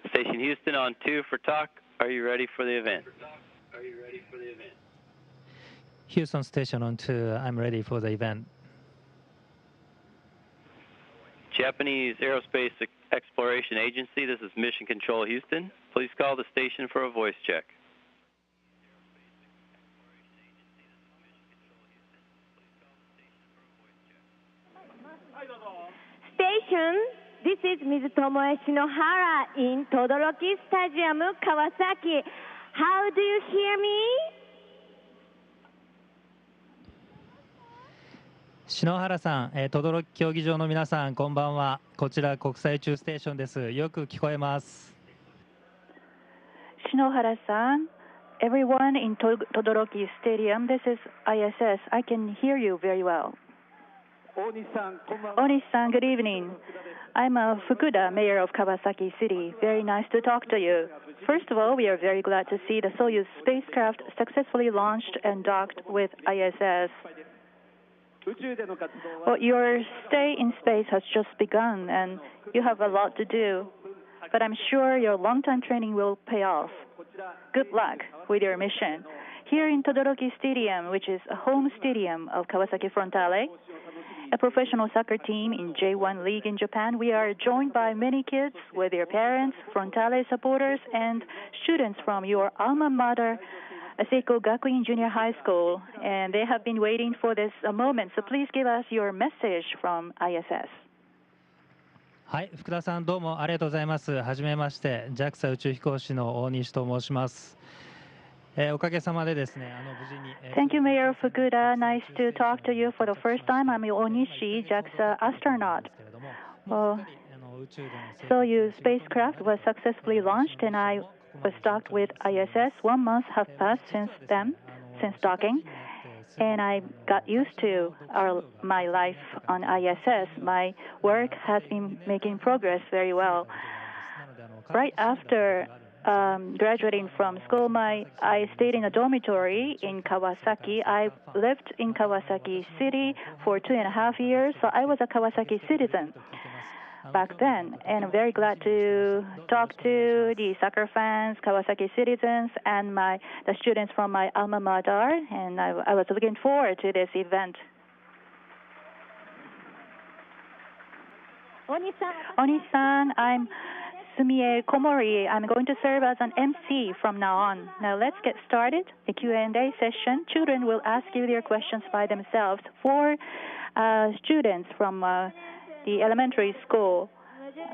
Station Houston on 2 for talk. Are you ready for the event? Houston Station on 2, I'm ready for the event. Japanese Aerospace Exploration Agency, this is Mission Control Houston. Please call the station for a voice check. Station, this is Ms. Tomoe Shinohara in Todoroki Stadium, Kawasaki. How do you hear me? 篠原さん、轟競技場の皆さん、こんばんは。こちら国際宇宙ステーションです。よく聞こえます。Shinohara-san, everyone in Todoroki Stadium, this is ISS. I can hear you very well. Onishi-san, good evening. I'm Fukuda, mayor of Kawasaki City. Very nice to talk to you. First of all, we are very glad to see the Soyuz spacecraft successfully launched and docked with ISS. Well, your stay in space has just begun, and you have a lot to do. But I'm sure your long-time training will pay off. Good luck with your mission. Here in Todoroki Stadium, which is a home stadium of Kawasaki Frontale, a professional soccer team in J1 League in Japan, we are joined by many kids with their parents, Frontale supporters, and students from your alma mater, Seiko Gakuin Junior High School, and they have been waiting for this moment. So please give us your message from ISS. はい、福田さんどうもありがとうございます。はじめまして、JAXA 宇宙飛行士の大西と申します。おかげさまでですね、無事に。Thank you, Mayor Fukuda. Nice to talk to you for the first time. I'm Onishi, JAXA astronaut. Well, Soyuz spacecraft was successfully launched, and I was docked with ISS. 1 month have passed since docking, and I got used to my life on ISS. My work has been making progress very well. Right after graduating from school, I stayed in a dormitory in Kawasaki. I lived in Kawasaki City for 2.5 years, so I was a Kawasaki citizen back then, and I'm very glad to talk to the soccer fans, Kawasaki citizens, and the students from my alma mater, and I was looking forward to this event. Onishi-san, I'm Sumie Komori. I'm going to serve as an MC from now on. Now let's get started. The Q&A session. Children will ask you their questions by themselves. For students from the elementary school,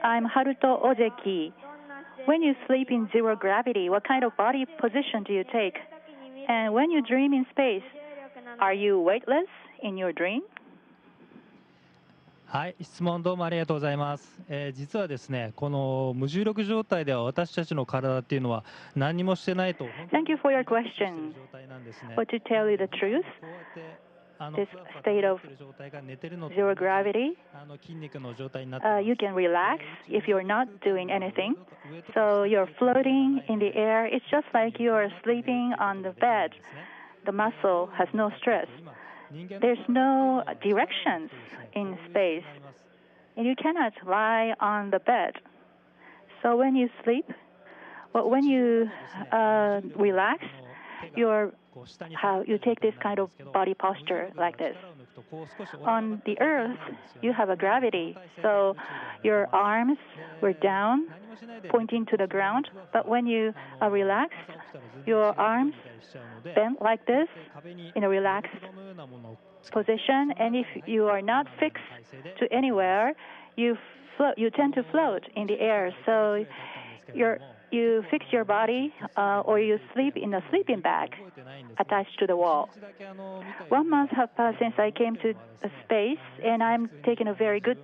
I'm Haruto Ozeki. When you sleep in zero gravity, what kind of body position do you take? And when you dream in space, are you weightless in your dream? はい、質問どうもありがとうございます。実はですね、この無重力状態では私たちの体っていうのは何にもしてないと。Thank you for your question. But to tell you the truth, this state of zero gravity, you can relax if you're not doing anything. So you're floating in the air. It's just like you're sleeping on the bed. The muscle has no stress. There's no directions in space. And you cannot lie on the bed. So when you sleep, when you relax, you take this kind of body posture like this. On the Earth, you have a gravity, so your arms were down, pointing to the ground. But when you are relaxed, your arms bent like this in a relaxed position. And if you are not fixed to anywhere, you tend to float in the air. So you fix your body or you sleep in a sleeping bag attached to the wall. 1 month has passed since I came to space, and I'm taking a very good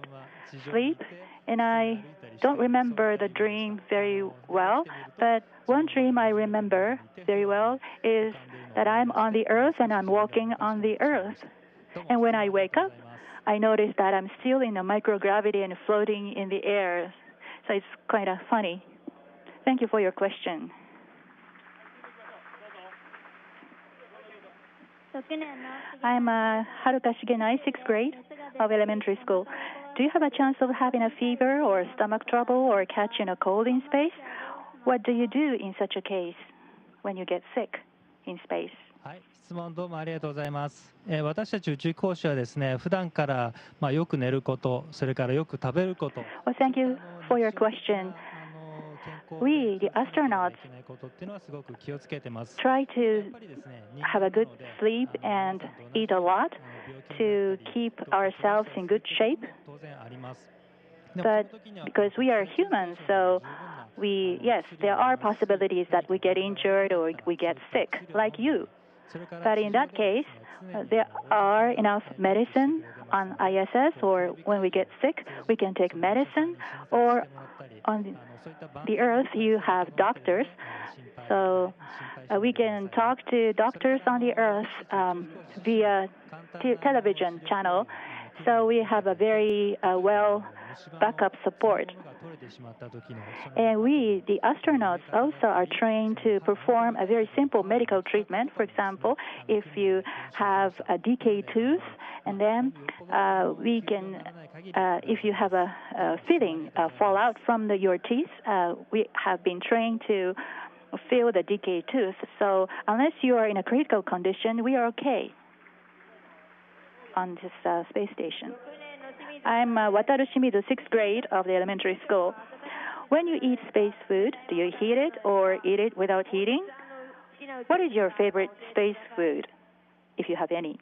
sleep. And I don't remember the dream very well, but one dream I remember very well is that I'm on the Earth and I'm walking on the Earth. And when I wake up, I notice that I'm still in a microgravity and floating in the air. So it's kind of funny. Thank you for your question. I'm Haruka Shigenai, 6th grade of elementary school. do you have a chance of having a fever or stomach trouble or catching a cold in space? What do you do in such a case when you get sick in space? はい、質問どうもありがとうございます。私たち宇宙飛行士はですね、普段からよく寝ること、それからよく食べること。Well, thank you for your question. We, the astronauts, try to have a good sleep and eat a lot to keep ourselves in good shape. But because we are humans, so yes, there are possibilities that we get injured or we get sick, like you. But in that case, there are enough medicine on ISS, or when we get sick, we can take medicine, or on the Earth, you have doctors. So we can talk to doctors on the Earth via television channel. So we have a very well backup support. And we, the astronauts, also are trained to perform a very simple medical treatment. For example, if you have a decayed tooth, and then we can, if you have a filling fall out from your teeth, we have been trained to fill the decayed tooth. So unless you are in a critical condition, we are okay on this space station. I'm Wataru Shimizu, 6th grade of the elementary school. When you eat space food, do you heat it or eat it without heating? What is your favorite space food, if you have any?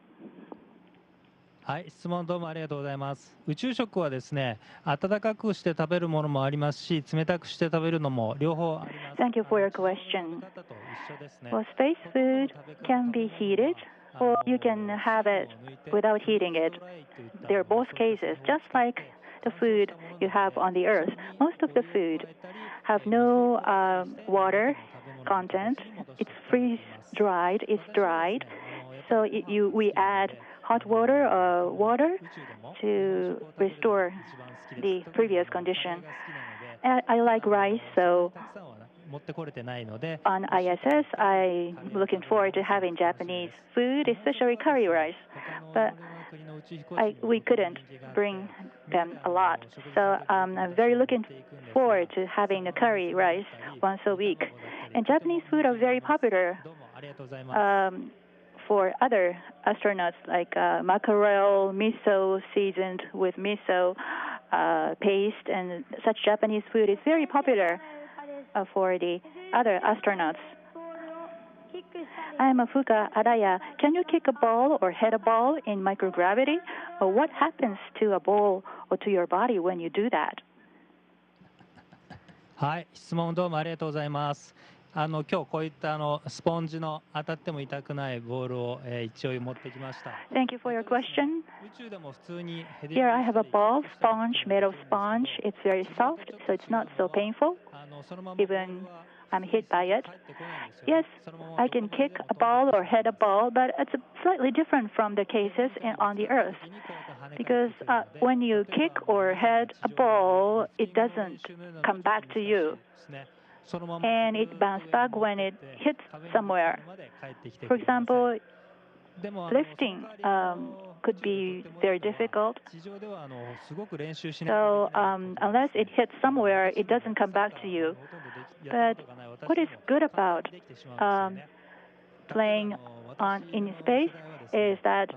はい、質問どうもありがとうございます。宇宙食はですね、温かくして食べるものもありますし、冷たくして食べるのも両方あります。Thank you for your question. Well, space food can be heated, or you can have it without heating it. There are both cases, just like the food you have on the Earth. Most of the food have no water content. It's freeze-dried. It's dried. So we add hot water or water to restore the previous condition. I like rice, so on ISS, I'm looking forward to having Japanese food, especially curry rice. But we couldn't bring them a lot. So I'm very looking forward to having a curry rice once a week. And Japanese food are very popular for other astronauts, like mackerel, miso seasoned with miso paste, and such Japanese food is very popular for the other astronauts. I'm Fuka Araya. Can you kick a ball or hit a ball in microgravity? Or what happens to a ball or to your body when you do that? はい、質問どうもありがとうございます。今日こういったスポンジの当たっても痛くないボールを一応持ってきました。Thank you for your question. 宇宙でも普通に Here I have a ball, sponge, made of sponge. It's very soft, so it's not so painful, even I'm hit by it. Yes, I can kick a ball or hit a ball, but it's slightly different from the cases on the Earth. Because when you kick or hit a ball, it doesn't come back to you. And it bounces back when it hits somewhere. For example, lifting could be very difficult. So unless it hits somewhere, it doesn't come back to you. But what is good about playing in space is that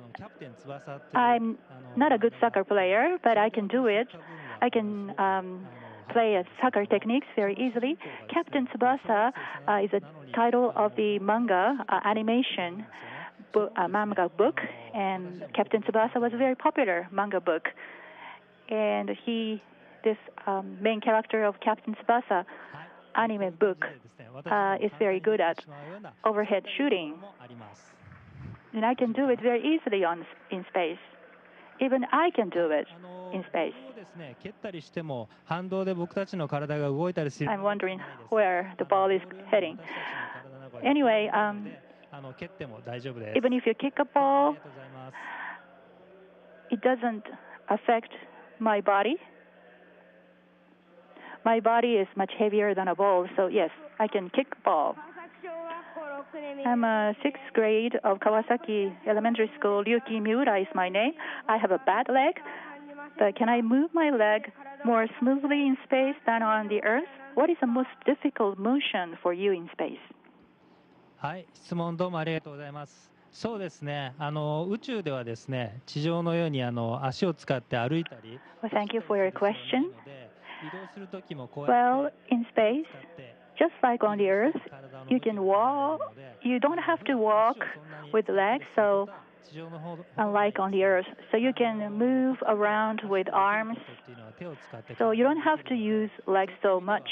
I'm not a good soccer player, but I can do it. I can play soccer techniques very easily. Captain Tsubasa is a title of the manga animation manga book, and Captain Tsubasa was a very popular manga book. And this main character of Captain Tsubasa anime book is very good at overhead shooting. And I can do it very easily in space. Even I can do it in space. I'm wondering where the ball is heading. Anyway, even if you kick a ball, it doesn't affect my body. My body is much heavier than a ball, so yes, I can kick a ball. I'm a 6th grade of Kawasaki Elementary School. Ryuki Miura is my name. I have a bad leg, But can I move my leg more smoothly in space than on the Earth? What is the most difficult motion for you in space? はい、質問どうもありがとうございます。そうですね、宇宙ではですね、地上のように足を使って歩いたり、Well, thank you for your question. ので移動するときもこうや Well, って in space, 使って just like on the Earth, 体の you 向き can を変えられ walk. るので You don't have to walk 足をそんなに with 使ったり legs, する so ことは地上の方 unlike on the Earth, so you can move around with arms. っていうのは手を使って So you don't have to use legs so much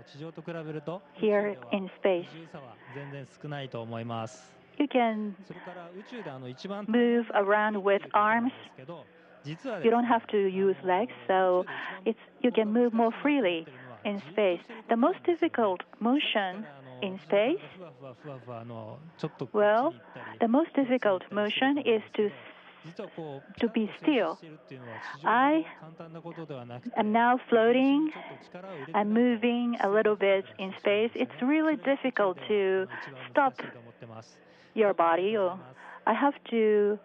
地上と比べると here in space. 自由さは全然少ないと思います。 You can それから宇宙で一番 move around with arms. ですけど、実は You don't have to use legs, so you can move more freely in space. The most difficult motion in space, well, the most difficult motion is to be still. I am now floating and moving a little bit in space. It's really difficult to stop your body. I have to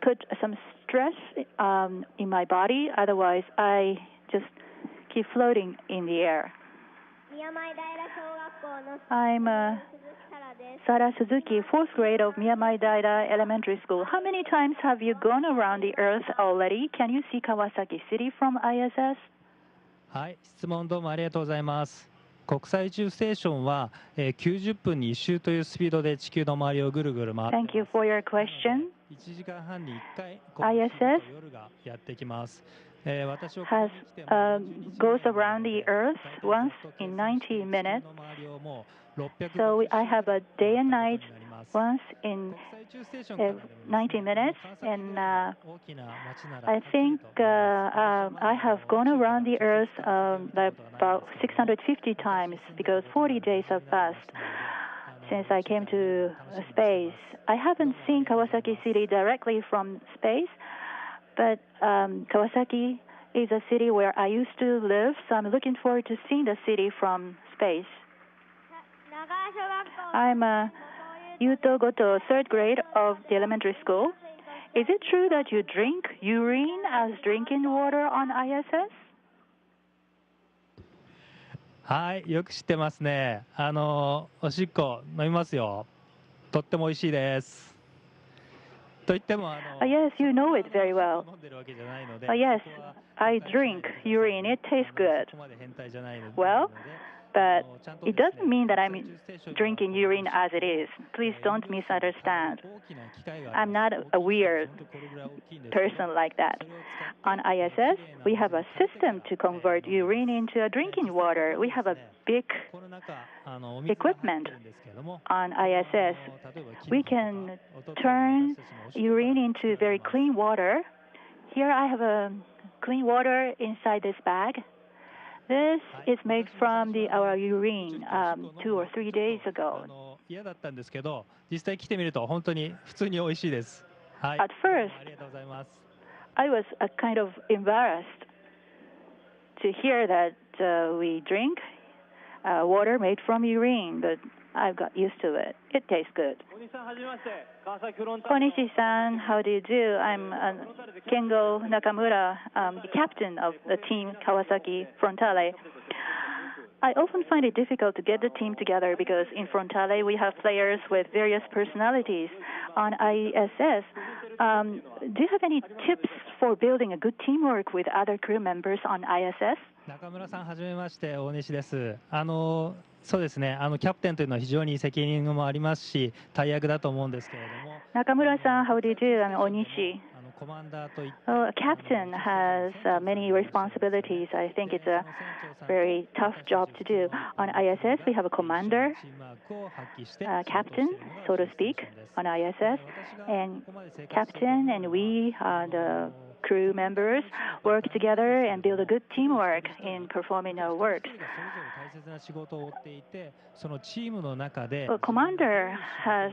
put some stress in my body, otherwise I just keep floating in the air. I'm Sara Suzuki, 4th grade of Miyamai Daira Elementary School. How many times have you gone around the Earth already? Can you see Kawasaki City from ISS? はい、質問どうもありがとうございます。国際宇宙ステーションは、90分に1周というスピードで地球の周りをぐるぐる回っています。 Thank you for your question. 1時間半に1回、 ISS 夜がやってきます。goes around the Earth once in 90 minutes. So I have a day and night once in 90 minutes, and I think I have gone around the Earth about 650 times because 40 days have passed since I came to space. I haven't seen Kawasaki City directly from space, but Kawasaki is a city where I used to live, so I'm looking forward to seeing the city from space. I'm Yuto Goto, 3rd grade of the elementary school. Is it true that you drink urine as drinking water on ISS? はい、よく知ってますね。おしっこ飲みますよ。とっても美味しいです。と言ってもyes, you know it very well. 飲んでるわけじゃないので、yes, I drink urine. It tastes good. ここまで変態じゃないので。 Well, but it doesn't mean that I'm drinking urine as it is. Please don't misunderstand. I'm not a weird person like that. On ISS, we have a system to convert urine into a drinking water. We have a big equipment on ISS. We can turn urine into very clean water. Here I have a clean water inside this bag. This is made from our urine 2 or 3 days ago. 嫌だったんですけど、実際来てみると本当に普通に美味しいです。はい。 At first, ありがとうございます。 I was kind of embarrassed to hear that we drink water made from urine, but I've got used to it. It tastes good. Onishi-san, how do you do? I'm Kengo Nakamura, the captain of the team Kawasaki Frontale. I often find it difficult to get the team together because in Frontale we have players with various personalities. On ISS, do you have any tips for building a good teamwork with other crew members on ISS? 中村さん、はじめまして、大西です。そうですね、キャプテンというのは非常に責任もありますし、大役だと思うんですけれども。中村さん、how do you do? I'm Onishi. コマンダーといって。A captain has many responsibilities. I think it's a very tough job to do. On ISS, we have a commander, captain, so to speak, on ISS, and captain and we, the crew members, work together and build a good teamwork in performing our works. A commander has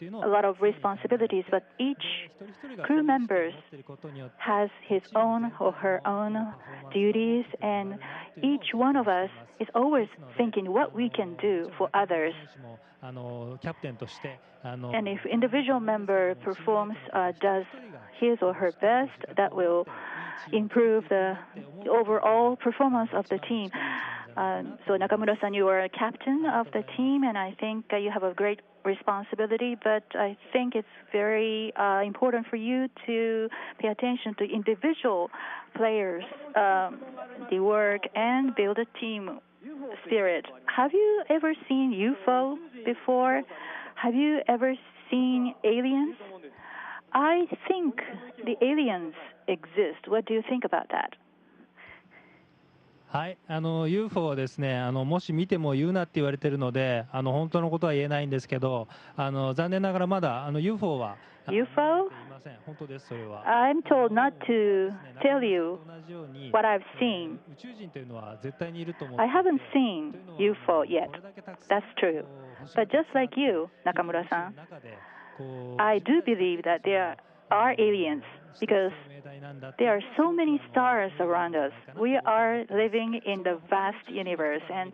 a lot of responsibilities, but each crew member has his own or her own duties, and each one of us is always thinking what we can do for others. And if individual member performs, does his or her best, that will improve the overall performance of the team. So Nakamura-san, you are a captain of the team, and I think you have a great responsibility, but I think it's very important for you to pay attention to individual players, the work, and build a team spirit. Have you ever seen UFO before? Have you ever seen aliens? I think the aliens exist. What do you think about that? はい、UFO をですね、もし見ても言うなって言われているので、本当のことは言えないんですけど、残念ながらまだUFO は UFO? いません。本当です、それは。I'm told not to tell you what I've seen. 宇宙人というのは絶対にいると思って I haven't seen UFO yet. That's true. But just like you, Nakamura-san, I do believe that there are aliens because there are so many stars around us. We are living in the vast universe, and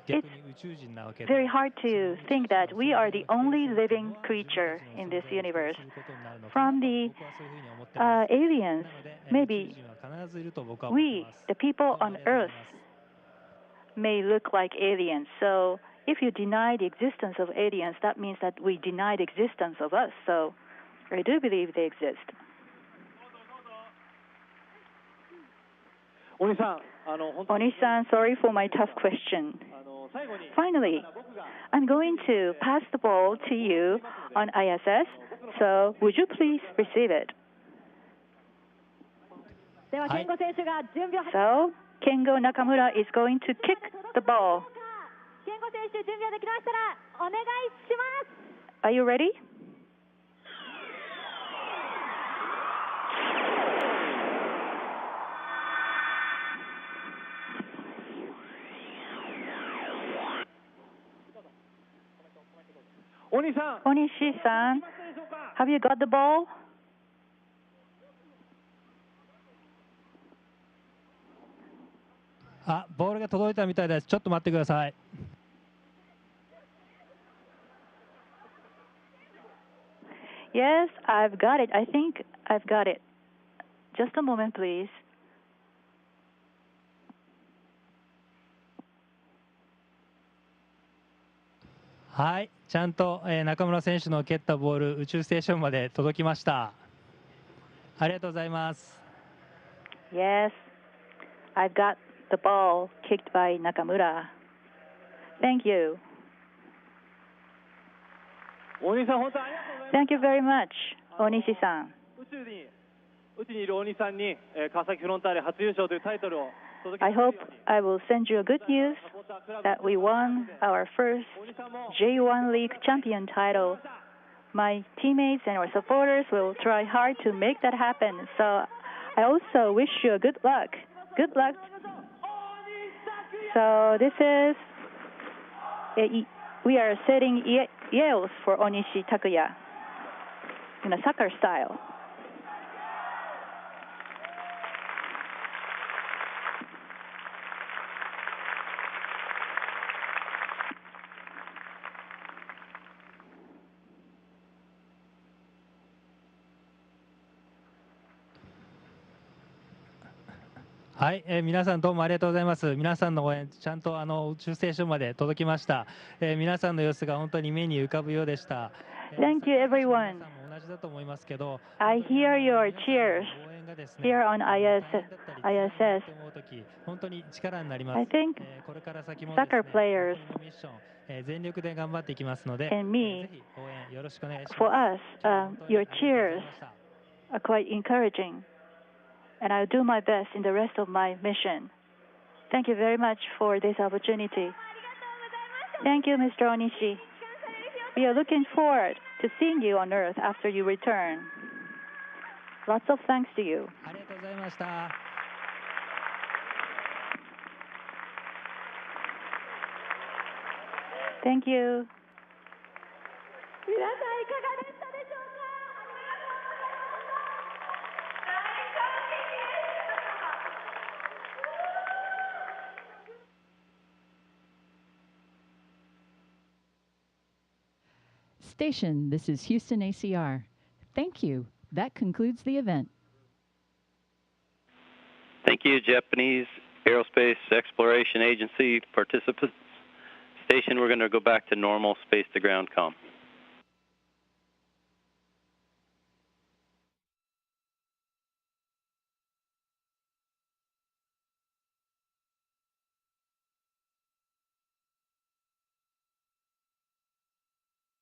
it's very hard to think that we are the only living creature in this universe. From the aliens, maybe we, the people on Earth, may look like aliens. So if you deny the existence of aliens, that means that we deny the existence of us. So I do believe they exist. Onishi-san, sorry for my tough question. Finally, I'm going to pass the ball to you on ISS, so would you please receive it? So, Kengo Nakamura is going to kick the ball. Are you ready? Onishi-san, have you got the ball? Ah, ボールが届いたみたいです。ちょっと待ってください。Yes, I've got it. I think I've got it. Just a moment, please. はい、ちゃんと、中村選手の蹴ったボール、宇宙ステーションまで届きました。ありがとうございます。Yes, I've got the ball kicked by Nakamura. Thank you. Thank you very much, Onishi-san. 宇宙にいる大西さんに川崎フロンターレ初優勝というタイトルを I hope I will send you a good news that we won our first J1 League champion title. My teammates and our supporters will try hard to make that happen. So I also wish you a good luck. Good luck. So this is, we are setting yells for Onishi Takuya in a soccer style. Hi, はい、皆さんどうもありがとうございます。皆さんの応援、ちゃんと宇宙ステーションまで届きました。皆さんの様子が本当に目に浮かぶようでした。Thank you, everyone. 同じだと思いますけど、I hear your cheers here on ISS. 本当に力になります。I think これから先も soccer players ミッション、全力で頑張っていきますので、 and me, ぜひ応援よろしくお願いします。for us, your cheers are quite encouraging. And I'll do my best in the rest of my mission. Thank you very much for this opportunity. Thank you, Mr. Onishi. We are looking forward to seeing you on Earth after you return. Lots of thanks to you. ありがとうございました。Thank you. 皆さんいかがでしたでしょうか。 Station, this is Houston ACR. Thank you. That concludes the event. Thank you, Japanese Aerospace Exploration Agency participants. Station, we're going to go back to normal space-to-ground comm.